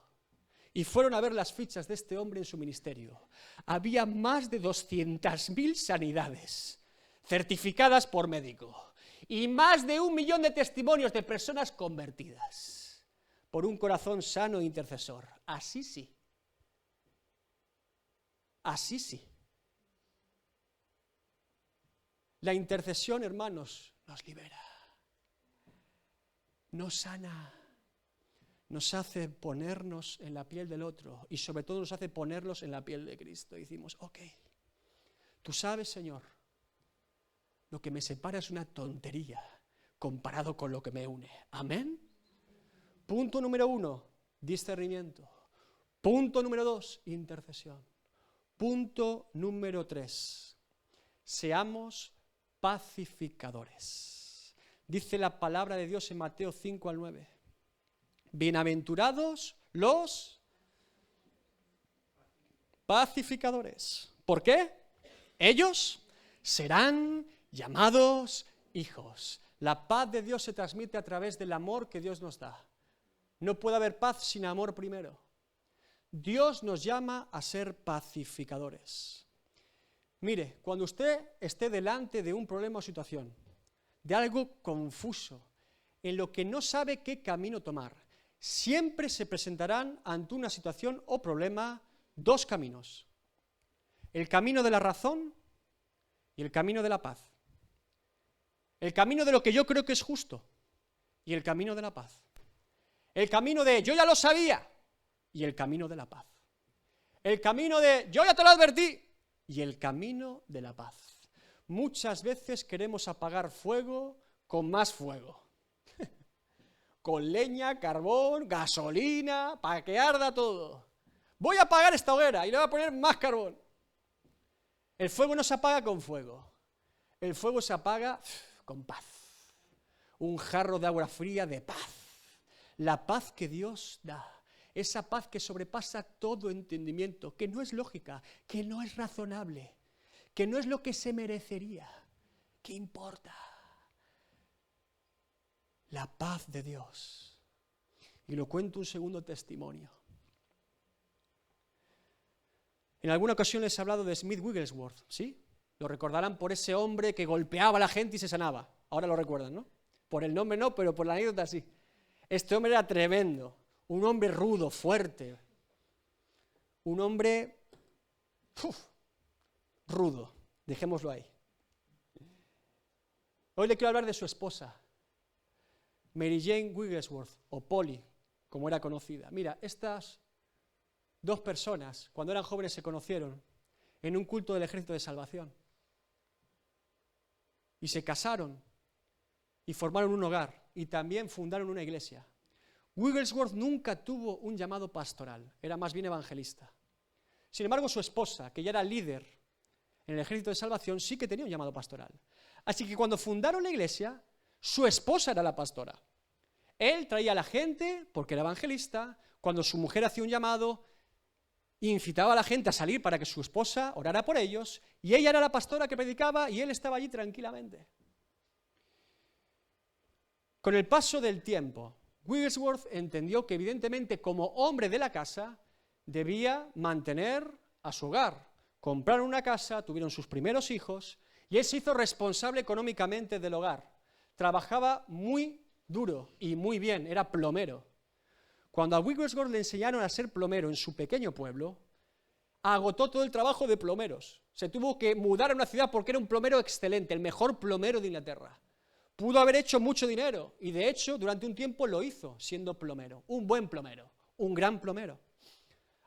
y fueron a ver las fichas de este hombre en su ministerio, había más de 200.000 sanidades certificadas por médico y más de 1 millón de testimonios de personas convertidas por un corazón sano e intercesor. Así sí. Así sí. La intercesión, hermanos, nos libera, nos sana, nos hace ponernos en la piel del otro y sobre todo nos hace ponerlos en la piel de Cristo. Y decimos: ok, tú sabes, Señor, lo que me separa es una tontería comparado con lo que me une. Amén. Punto número 1, discernimiento. Punto número 2, intercesión. Punto número 3, seamos pacificadores. Dice la palabra de Dios en Mateo 5 al 9. Bienaventurados los pacificadores. ¿Por qué? Ellos serán llamados hijos. La paz de Dios se transmite a través del amor que Dios nos da. No puede haber paz sin amor primero. Dios nos llama a ser pacificadores. Mire, cuando usted esté delante de un problema o situación, de algo confuso, en lo que no sabe qué camino tomar, siempre se presentarán ante una situación o problema dos caminos: el camino de la razón y el camino de la paz. El camino de lo que yo creo que es justo y el camino de la paz. El camino de yo ya lo sabía y el camino de la paz. El camino de yo ya te lo advertí y el camino de la paz. Muchas veces queremos apagar fuego con más fuego. Con leña, carbón, gasolina, para que arda todo. Voy a apagar esta hoguera y le voy a poner más carbón. El fuego no se apaga con fuego. El fuego se apaga con paz. Un jarro de agua fría de paz. La paz que Dios da. Esa paz que sobrepasa todo entendimiento, que no es lógica, que no es razonable, que no es lo que se merecería. ¿Qué importa? La paz de Dios. Y lo cuento un segundo testimonio. En alguna ocasión les he hablado de Smith Wigglesworth, ¿sí? Lo recordarán por ese hombre que golpeaba a la gente y se sanaba. Ahora lo recuerdan, ¿no? Por el nombre no, pero por la anécdota sí. Este hombre era tremendo, un hombre rudo, fuerte, un hombre rudo, dejémoslo ahí. Hoy le quiero hablar de su esposa, Mary Jane Wigglesworth, o Polly, como era conocida. Mira, estas dos personas, cuando eran jóvenes, se conocieron en un culto del Ejército de Salvación. Y se casaron y formaron un hogar y también fundaron una iglesia. Wigglesworth nunca tuvo un llamado pastoral, era más bien evangelista. Sin embargo, su esposa, que ya era líder en el Ejército de Salvación, sí que tenía un llamado pastoral. Así que cuando fundaron la iglesia, su esposa era la pastora. Él traía a la gente porque era evangelista. Cuando su mujer hacía un llamado, incitaba a la gente a salir para que su esposa orara por ellos, y ella era la pastora que predicaba y él estaba allí tranquilamente. Con el paso del tiempo, Wigglesworth entendió que evidentemente como hombre de la casa debía mantener a su hogar. Compraron una casa, tuvieron sus primeros hijos y él se hizo responsable económicamente del hogar. Trabajaba muy duro y muy bien, era plomero. Cuando a Wigglesworth le enseñaron a ser plomero en su pequeño pueblo, agotó todo el trabajo de plomeros. Se tuvo que mudar a una ciudad porque era un plomero excelente, el mejor plomero de Inglaterra. Pudo haber hecho mucho dinero y de hecho durante un tiempo lo hizo siendo plomero, un buen plomero, un gran plomero.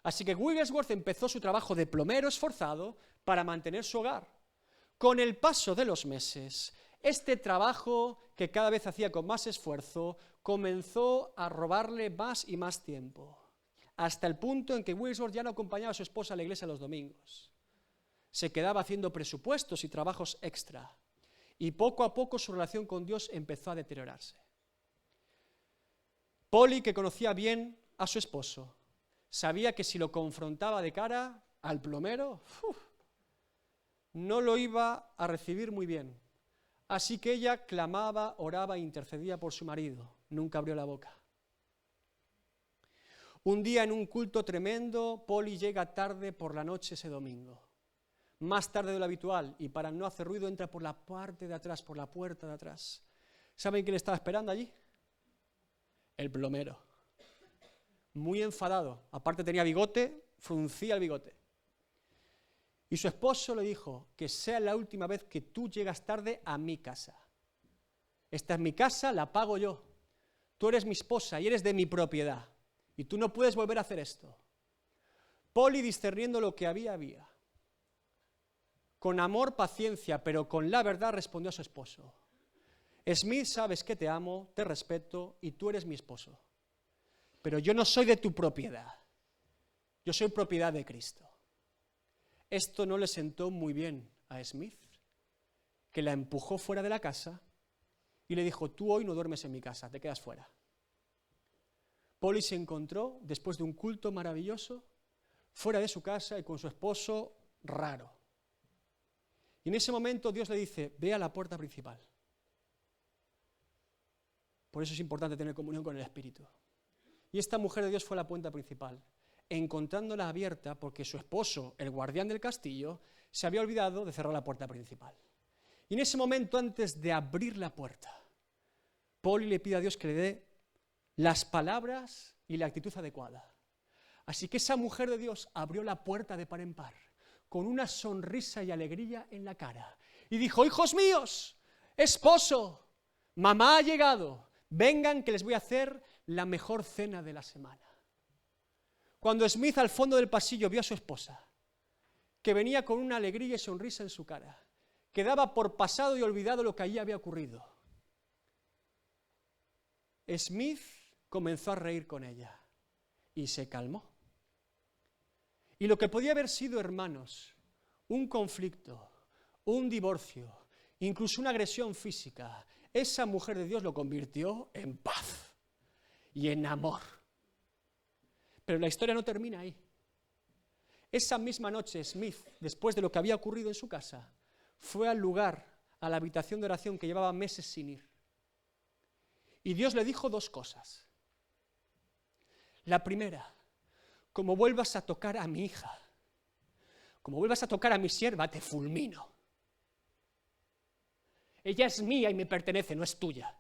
Así que Wigglesworth empezó su trabajo de plomero esforzado para mantener su hogar. Con el paso de los meses, este trabajo que cada vez hacía con más esfuerzo comenzó a robarle más y más tiempo, hasta el punto en que Wigglesworth ya no acompañaba a su esposa a la iglesia los domingos. Se quedaba haciendo presupuestos y trabajos extra. Y poco a poco su relación con Dios empezó a deteriorarse. Polly, que conocía bien a su esposo, sabía que si lo confrontaba de cara al plomero, no lo iba a recibir muy bien. Así que ella clamaba, oraba e intercedía por su marido. Nunca abrió la boca. Un día en un culto tremendo, Polly llega tarde por la noche ese domingo. Más tarde de lo habitual, y para no hacer ruido entra por la parte de atrás, por la puerta de atrás. ¿Saben quién estaba esperando allí? El plomero. Muy enfadado, aparte tenía bigote, fruncía el bigote. Y su esposo le dijo: que sea la última vez que tú llegas tarde a mi casa. Esta es mi casa, la pago yo. Tú eres mi esposa y eres de mi propiedad. Y tú no puedes volver a hacer esto. Polly, discerniendo lo que había. Con amor, paciencia, pero con la verdad respondió a su esposo: Smith, sabes que te amo, te respeto y tú eres mi esposo. Pero yo no soy de tu propiedad. Yo soy propiedad de Cristo. Esto no le sentó muy bien a Smith, que la empujó fuera de la casa y le dijo: tú hoy no duermes en mi casa, te quedas fuera. Polly se encontró, después de un culto maravilloso, fuera de su casa y con su esposo raro. Y en ese momento Dios le dice, ve a la puerta principal. Por eso es importante tener comunión con el Espíritu. Y esta mujer de Dios fue a la puerta principal, encontrándola abierta porque su esposo, el guardián del castillo, se había olvidado de cerrar la puerta principal. Y en ese momento, antes de abrir la puerta, Poli le pide a Dios que le dé las palabras y la actitud adecuada. Así que esa mujer de Dios abrió la puerta de par en par, con una sonrisa y alegría en la cara, y dijo, hijos míos, esposo, mamá ha llegado, vengan que les voy a hacer la mejor cena de la semana. Cuando Smith al fondo del pasillo vio a su esposa, que venía con una alegría y sonrisa en su cara, que daba por pasado y olvidado lo que allí había ocurrido, Smith comenzó a reír con ella y se calmó. Y lo que podía haber sido, hermanos, un conflicto, un divorcio, incluso una agresión física, esa mujer de Dios lo convirtió en paz y en amor. Pero la historia no termina ahí. Esa misma noche Smith, después de lo que había ocurrido en su casa, fue al lugar, a la habitación de oración que llevaba meses sin ir. Y Dios le dijo dos cosas. La primera, como vuelvas a tocar a mi hija, como vuelvas a tocar a mi sierva, te fulmino. Ella es mía y me pertenece, no es tuya.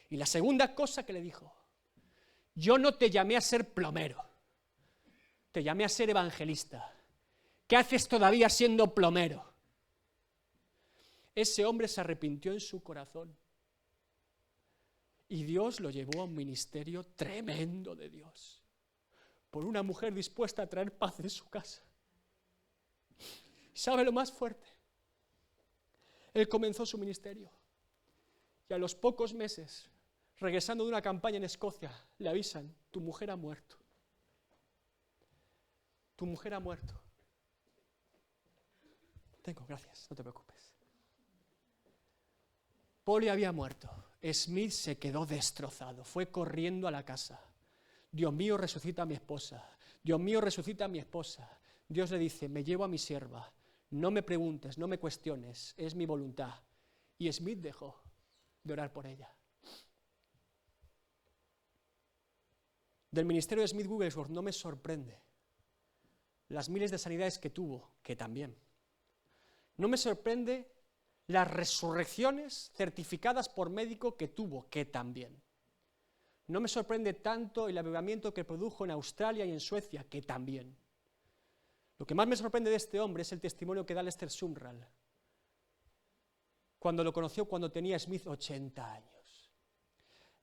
Y la segunda cosa que le dijo, yo no te llamé a ser plomero, te llamé a ser evangelista. ¿Qué haces todavía siendo plomero? Ese hombre se arrepintió en su corazón. Y Dios lo llevó a un ministerio tremendo de Dios, por una mujer dispuesta a traer paz en su casa. ¿Sabe lo más fuerte? Él comenzó su ministerio y a los pocos meses, regresando de una campaña en Escocia, le avisan, tu mujer ha muerto. Tu mujer ha muerto. Tengo, gracias, no te preocupes. Poli había muerto. Smith se quedó destrozado, fue corriendo a la casa. Dios mío, resucita a mi esposa. Dios mío, resucita a mi esposa. Dios le dice, me llevo a mi sierva. No me preguntes, no me cuestiones, es mi voluntad. Y Smith dejó de orar por ella. Del ministerio de Smith Wigglesworth no me sorprende las miles de sanidades que tuvo, que también. No me sorprende las resurrecciones certificadas por médico que tuvo, que también. No me sorprende tanto el avivamiento que produjo en Australia y en Suecia, que también. Lo que más me sorprende de este hombre es el testimonio que da Lester Sumrall, cuando lo conoció cuando tenía Smith 80 años.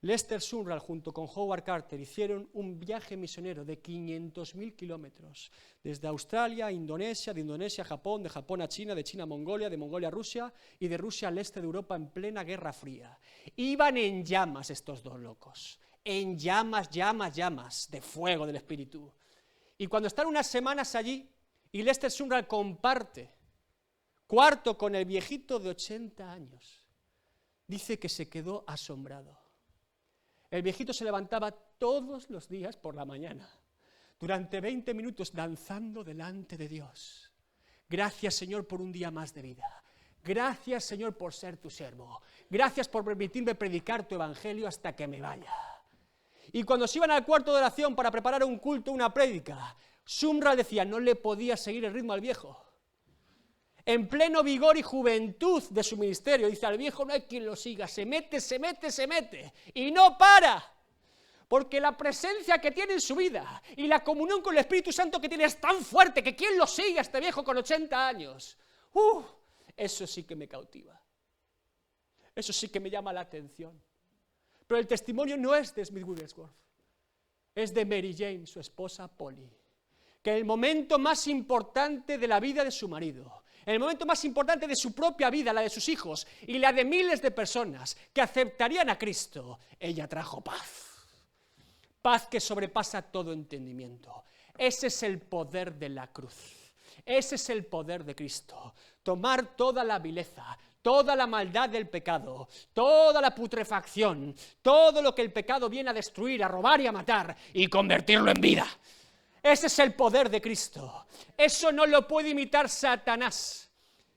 Lester Sumrall junto con Howard Carter hicieron un viaje misionero de 500.000 kilómetros, desde Australia a Indonesia, de Indonesia a Japón, de Japón a China, de China a Mongolia, de Mongolia a Rusia y de Rusia al este de Europa en plena Guerra Fría. Iban en llamas estos dos locos, en llamas, llamas, llamas de fuego del Espíritu. Y cuando están unas semanas allí y Lester Sumrall comparte cuarto con el viejito de 80 años, dice que se quedó asombrado. El viejito se levantaba todos los días por la mañana, durante 20 minutos danzando delante de Dios. Gracias, Señor, por un día más de vida. Gracias, Señor, por ser tu siervo. Gracias por permitirme predicar tu evangelio hasta que me vaya. Y cuando se iban al cuarto de oración para preparar un culto, una prédica, Sumrall decía, no le podía seguir el ritmo al viejo. En pleno vigor y juventud de su ministerio, dice, al viejo no hay quien lo siga, se mete, y no para, porque la presencia que tiene en su vida y la comunión con el Espíritu Santo que tiene es tan fuerte que ¿quién lo sigue a este viejo con 80 años? Eso sí que me cautiva, eso sí que me llama la atención. Pero el testimonio no es de Smith Wigglesworth, es de Mary Jane, su esposa Polly, que en el momento más importante de la vida de su marido, en el momento más importante de su propia vida, la de sus hijos y la de miles de personas que aceptarían a Cristo, ella trajo paz. Paz que sobrepasa todo entendimiento. Ese es el poder de la cruz. Ese es el poder de Cristo. Tomar toda la vileza, toda la maldad del pecado, toda la putrefacción, todo lo que el pecado viene a destruir, a robar y a matar, y convertirlo en vida. Ese es el poder de Cristo. Eso no lo puede imitar Satanás.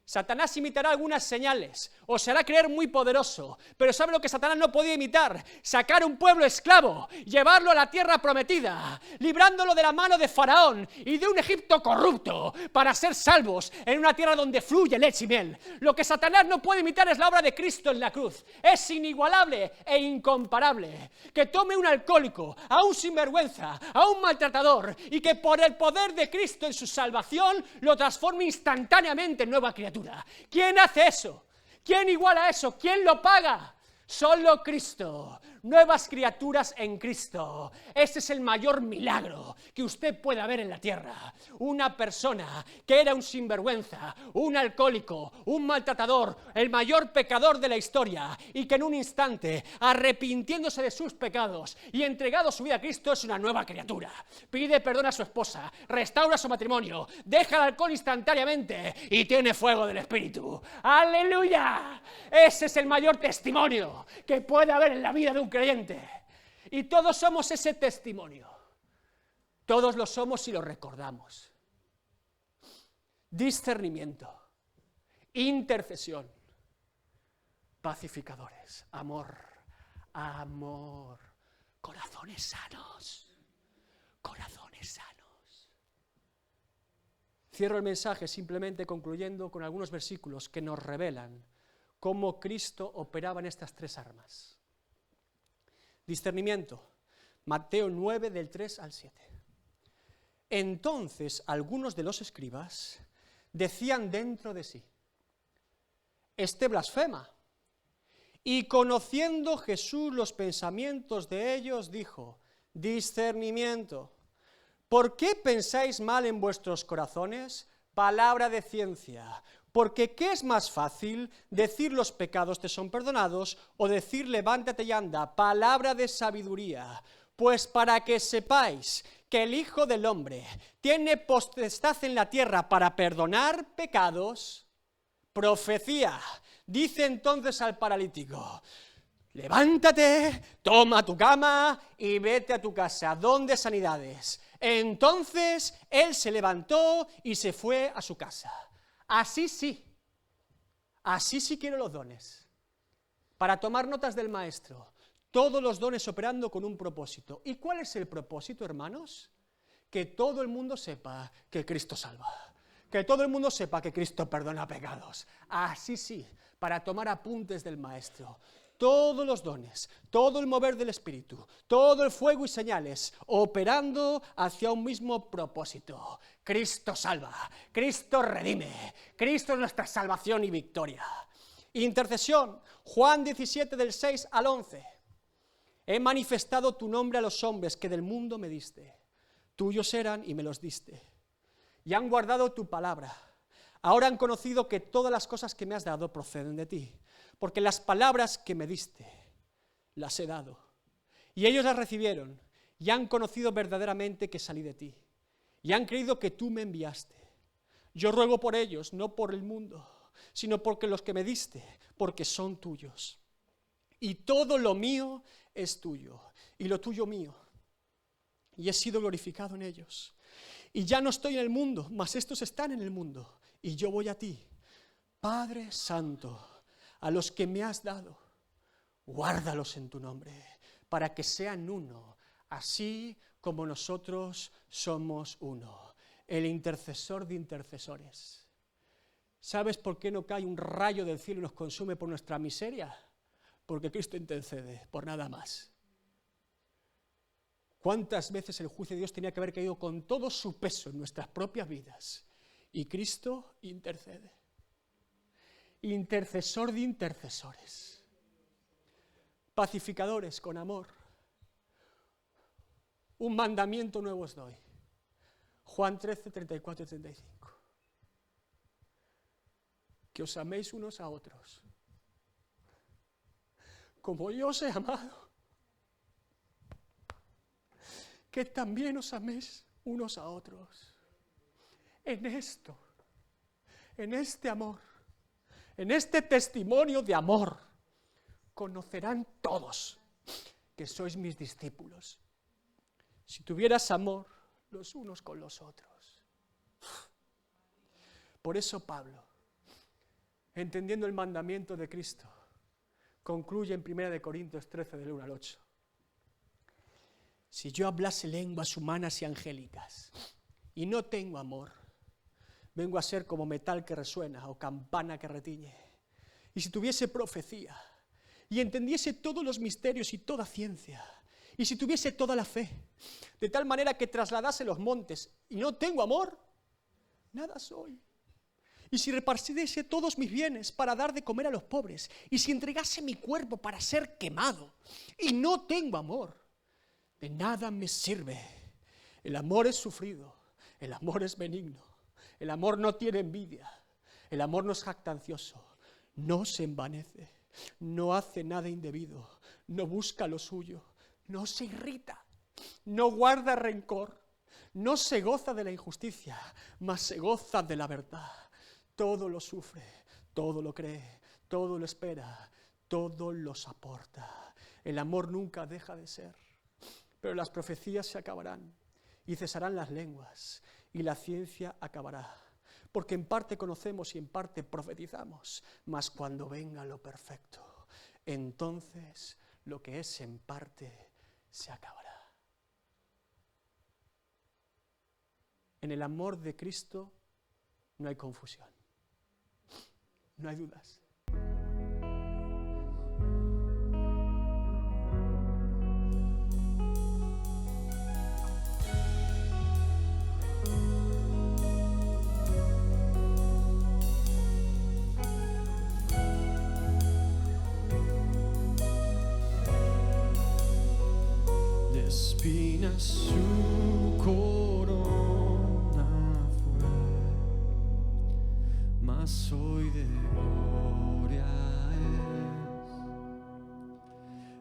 Satanás imitará algunas señales, os hará creer muy poderoso, pero ¿sabe lo que Satanás no podía imitar? Sacar un pueblo esclavo, llevarlo a la tierra prometida, librándolo de la mano de Faraón y de un Egipto corrupto, para ser salvos en una tierra donde fluye leche y miel. Lo que Satanás no puede imitar es la obra de Cristo en la cruz. Es inigualable e incomparable. Que tome un alcohólico, a un sinvergüenza, a un maltratador, y que por el poder de Cristo en su salvación lo transforme instantáneamente en nueva criatura. ¿Quién hace eso? ¿Quién iguala eso? ¿Quién lo paga? Solo Cristo. Nuevas criaturas en Cristo. Ese es el mayor milagro que usted pueda ver en la tierra. Una persona que era un sinvergüenza, un alcohólico, un maltratador, el mayor pecador de la historia, y que en un instante, arrepintiéndose de sus pecados y entregado su vida a Cristo, es una nueva criatura. Pide perdón a su esposa, restaura su matrimonio, deja el alcohol instantáneamente y tiene fuego del Espíritu. ¡Aleluya! Ese es el mayor testimonio que puede haber en la vida de un creyente. Y todos somos ese testimonio. Todos lo somos si lo recordamos. Discernimiento, intercesión, pacificadores, amor, amor, corazones sanos, corazones sanos. Cierro el mensaje simplemente concluyendo con algunos versículos que nos revelan cómo Cristo operaba en estas tres armas. Discernimiento, Mateo 9 del 3 al 7. Entonces algunos de los escribas decían dentro de sí: este blasfema. Y conociendo Jesús los pensamientos de ellos, dijo: discernimiento. ¿Por qué pensáis mal en vuestros corazones? Palabra de ciencia. Porque ¿qué es más fácil? ¿Decir los pecados te son perdonados o decir levántate y anda? Palabra de sabiduría. Pues para que sepáis que el Hijo del Hombre tiene potestad en la tierra para perdonar pecados, profecía. Dice entonces al paralítico: levántate, toma tu cama y vete a tu casa. ¿Dónde sanidades? Entonces él se levantó y se fue a su casa. Así sí quiero los dones, para tomar notas del maestro, todos los dones operando con un propósito. ¿Y cuál es el propósito, hermanos? Que todo el mundo sepa que Cristo salva, que todo el mundo sepa que Cristo perdona pecados. Así sí, para tomar apuntes del maestro. Todos los dones, todo el mover del Espíritu, todo el fuego y señales, operando hacia un mismo propósito. Cristo salva, Cristo redime, Cristo es nuestra salvación y victoria. Intercesión, Juan 17 del 6 al 11. He manifestado tu nombre a los hombres que del mundo me diste. Tuyos eran y me los diste. Y han guardado tu palabra. Ahora han conocido que todas las cosas que me has dado proceden de ti. Porque las palabras que me diste, las he dado. Y ellos las recibieron y han conocido verdaderamente que salí de ti. Y han creído que tú me enviaste. Yo ruego por ellos, no por el mundo, sino porque los que me diste, porque son tuyos. Y todo lo mío es tuyo, y lo tuyo mío. Y he sido glorificado en ellos. Y ya no estoy en el mundo, mas estos están en el mundo, y yo voy a ti. Padre Santo, a los que me has dado, guárdalos en tu nombre, para que sean uno, así como nosotros somos uno. El intercesor de intercesores. ¿Sabes por qué no cae un rayo del cielo y nos consume por nuestra miseria? Porque Cristo intercede, por nada más. ¿Cuántas veces el juicio de Dios tenía que haber caído con todo su peso en nuestras propias vidas? Y Cristo intercede. Intercesor de intercesores. Pacificadores con amor. Un mandamiento nuevo os doy. Juan 13, 34 y 35. Que os améis unos a otros. Como yo os he amado. Que también os améis unos a otros. En esto, en este amor, en este testimonio de amor, conocerán todos que sois mis discípulos. Si tuvieras amor los unos con los otros. Por eso Pablo entendiendo el mandamiento de Cristo, concluye en 1 Corintios 13, del 1 al 8. Si yo hablase lenguas humanas y angélicas y no tengo amor, vengo a ser como metal que resuena o campana que retiñe. Y si tuviese profecía y entendiese todos los misterios y toda ciencia, y si tuviese toda la fe, de tal manera que trasladase los montes y no tengo amor, nada soy. Y si repartiese todos mis bienes para dar de comer a los pobres, y si entregase mi cuerpo para ser quemado y no tengo amor, de nada me sirve. El amor es sufrido, el amor es benigno, el amor no tiene envidia, el amor no es jactancioso, no se envanece, no hace nada indebido, no busca lo suyo, no se irrita, no guarda rencor, no se goza de la injusticia, mas se goza de la verdad. Todo lo sufre, todo lo cree, todo lo espera, todo lo soporta. El amor nunca deja de ser. Pero las profecías se acabarán y cesarán las lenguas y la ciencia acabará. Porque en parte conocemos y en parte profetizamos, mas cuando venga lo perfecto, entonces lo que es en parte se acabará. En el amor de Cristo no hay confusión, no hay dudas. Espinas su corona fue, mas hoy de gloria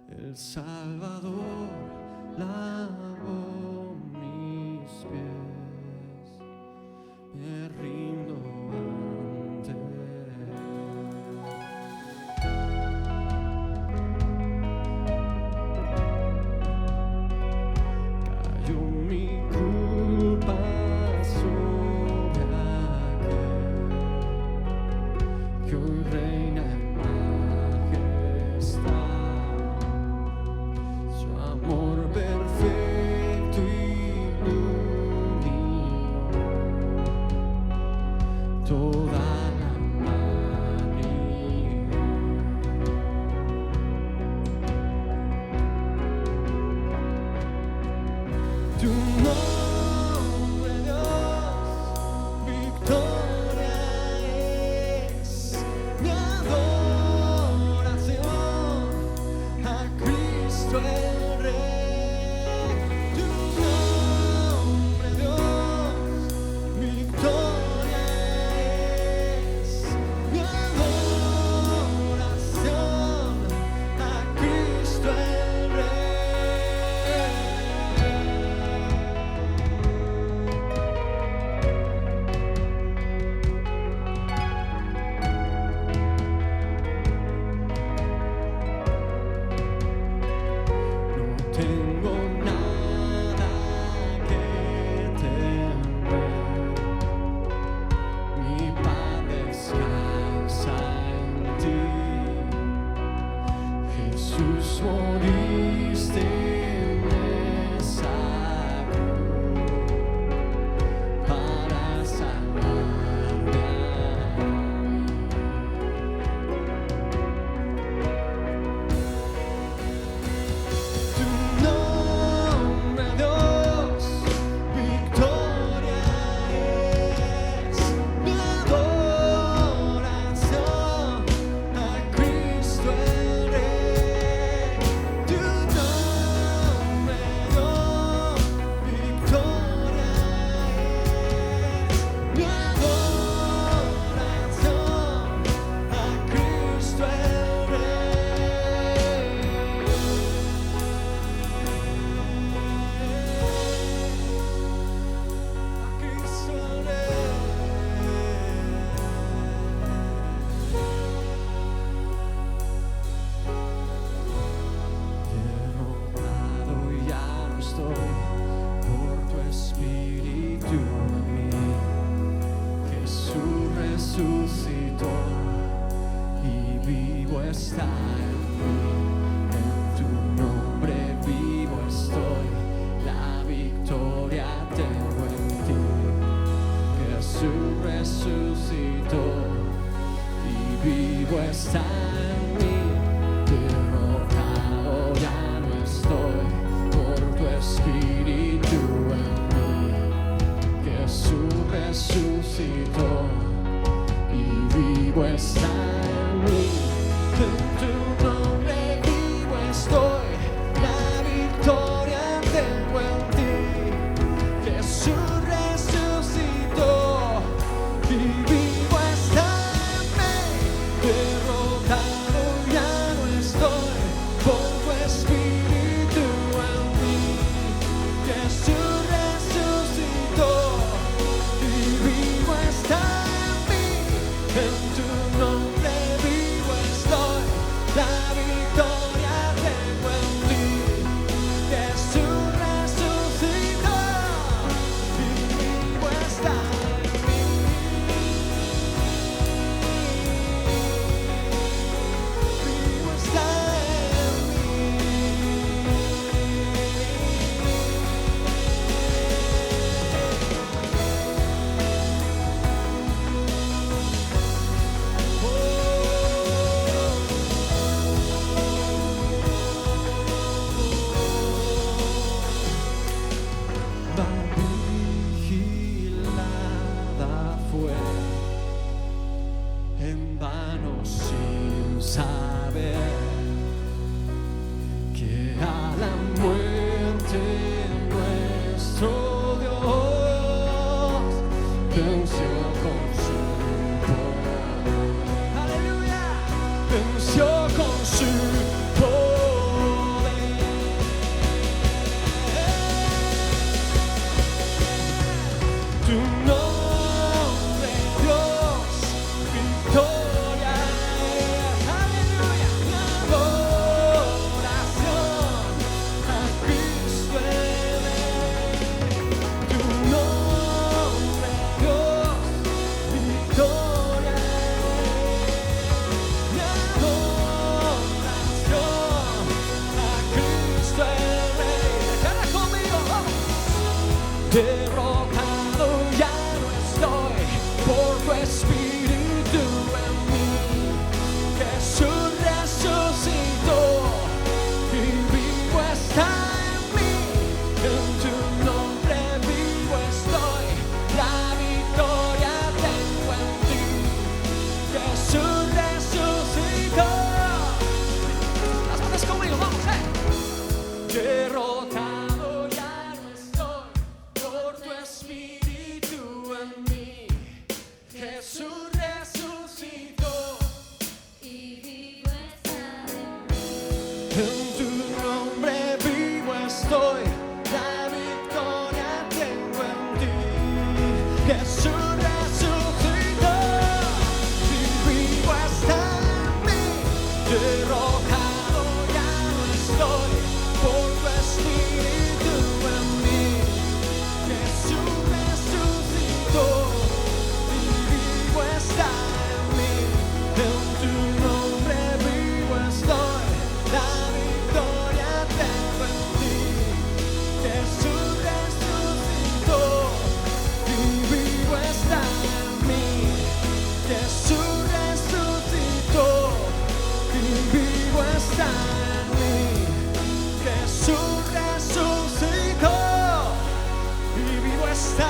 es. El Salvador lavó mis pies, me rindo ante él. Mi culpa sobre aquel que hoy reina en majestad. Su amor perfecto iluminó toda la humanidad. Tu nombre, Dios, victoria es mi adoración a Cristo el Rey. Tu nombre, Dios, victoria es mi adoración a Cristo el Rey. resucitó y vivo está en mí. Derrotado ya no estoy por tu espíritu en mí. Jesús resucitó y vivo está en mí. En tu nombre vivo estoy, la victoria tengo en ti. Jesús resucitó y vivo está en mí. Derrotado ya no estoy por tu espíritu en mí. Jesús resucitó y vivo está en mí. En tu nombre vivo estoy, la victoria tengo en ti. Jesús resucitó y vivo está en mí. Vivo está en Vigilada fue en vano sin saber que a la muerte nuestro Dios venció con su poder. Aleluya, venció con su poder. Tu nombre, Dios, victoria es. Aleluya, mi adoración a Cristo el Rey. Tu nombre, Dios, victoria es. Mi adoración a Cristo el Rey. Declara conmigo, vamos. Derrotado ya no estoy por tu espíritu en mí. Jesús resucitó y vivo está en mí. En tu nombre vivo estoy, la victoria tengo en ti. Jesús resucitó. Las manos conmigo, vamos, Derrotado ya no estoy por tu espíritu en mí. Jesús resucitó y vivo está en mí. en tu nombre vivo estoy, la victoria tengo en ti. Jesús resucitó y vivo está en mí. Derrotado ya no estoy por tu espíritu en mí. Jesús resucitó y vivo está en mí. En tu nombre vivo estoy, la victoria tengo en ti. Jesús resucitó y vivo está en mí. Jesús resucitó y vivo está en mí. Jesús resucitó y vivo está